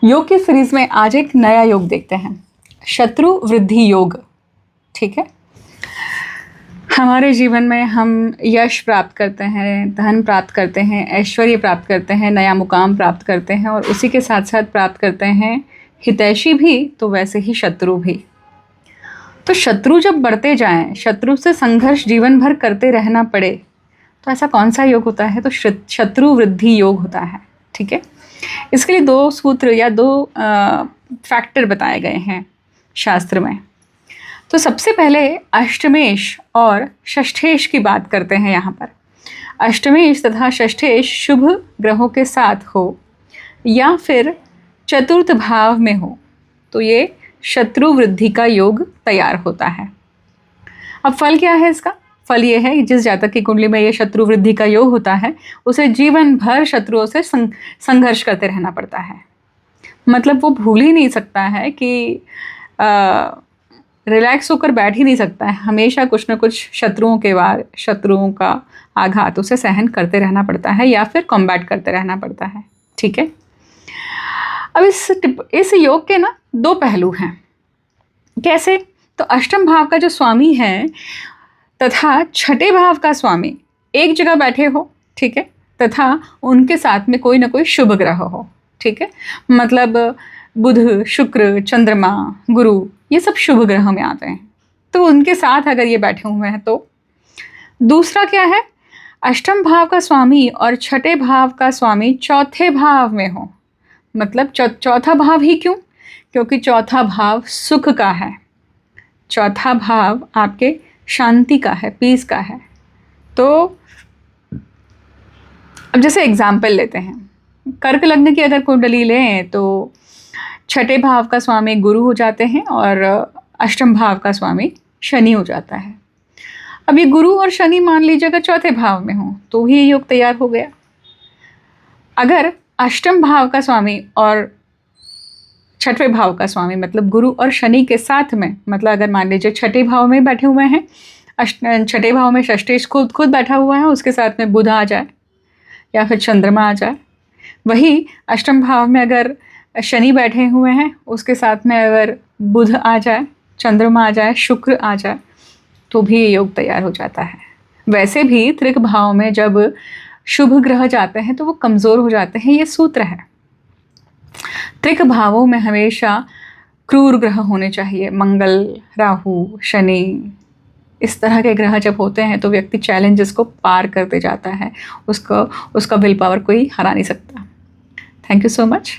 योग की सीरीज में आज एक नया योग देखते हैं, शत्रु वृद्धि योग। ठीक है, हमारे जीवन में हम यश प्राप्त करते हैं, धन प्राप्त करते हैं, ऐश्वर्य प्राप्त करते हैं, नया मुकाम प्राप्त करते हैं और उसी के साथ साथ प्राप्त करते हैं हितैषी भी, तो वैसे ही शत्रु भी। तो शत्रु जब बढ़ते जाएं, शत्रु से संघर्ष जीवन भर करते रहना पड़े, तो ऐसा कौन सा योग होता है? तो शत्रु वृद्धि योग होता है। ठीक है, इसके लिए दो सूत्र या दो फैक्टर बताए गए हैं शास्त्र में। तो सबसे पहले अष्टमेश और षष्ठेश की बात करते हैं। यहाँ पर अष्टमेश तथा षष्ठेश शुभ ग्रहों के साथ हो या फिर चतुर्थ भाव में हो, तो ये शत्रु वृद्धि का योग तैयार होता है। अब फल क्या है इसका? फल ये है कि जिस जातक की कुंडली में ये शत्रु वृद्धि का योग होता है, उसे जीवन भर शत्रुओं से संघर्ष करते रहना पड़ता है। मतलब वो भूल ही नहीं सकता है कि रिलैक्स होकर बैठ ही नहीं सकता है, हमेशा कुछ न कुछ शत्रुओं का आघात उसे सहन करते रहना पड़ता है या फिर कॉम्बैट करते रहना पड़ता है। ठीक है, अब इस योग के ना दो पहलू हैं। कैसे? तो अष्टम भाव का जो स्वामी है तथा छठे भाव का स्वामी एक जगह बैठे हो, ठीक है, तथा उनके साथ में कोई ना कोई शुभ ग्रह हो। ठीक है, मतलब बुध, शुक्र, चंद्रमा, गुरु, ये सब शुभ ग्रह में आते हैं। तो उनके साथ अगर ये बैठे हुए हैं तो दूसरा क्या है? अष्टम भाव का स्वामी और छठे भाव का स्वामी चौथे भाव में हो। मतलब चौथा भाव ही क्यों? क्योंकि चौथा भाव सुख का है, चौथा भाव आपके शांति का है, पीस का है। तो अब जैसे एग्जाम्पल लेते हैं, कर्क लग्न की अगर कुंडली लें तो छठे भाव का स्वामी गुरु हो जाते हैं और अष्टम भाव का स्वामी शनि हो जाता है। अब ये गुरु और शनि मान लीजिए अगर चौथे भाव में हो तो ही योग तैयार हो गया। अगर अष्टम भाव का स्वामी और छठवें भाव का स्वामी मतलब गुरु और शनि के साथ में, मतलब अगर मान लीजिए छठे भाव में बैठे हुए हैं, छठे भाव में षष्ठेश खुद बैठा हुआ है, उसके साथ में बुध आ जाए या फिर चंद्रमा आ जाए। वही अष्टम भाव में अगर शनि बैठे हुए हैं, उसके साथ में अगर बुध आ जाए, चंद्रमा आ जाए, शुक्र आ जाए, तो भी योग तैयार हो जाता है। वैसे भी त्रिक भाव में जब शुभ ग्रह जाते हैं तो वो कमज़ोर हो जाते हैं, ये सूत्र है। त्रिक भावों में हमेशा क्रूर ग्रह होने चाहिए, मंगल, राहु, शनि, इस तरह के ग्रह जब होते हैं तो व्यक्ति चैलेंजेस को पार करते जाता है, उसका विल पावर कोई हरा नहीं सकता। Thank you so much.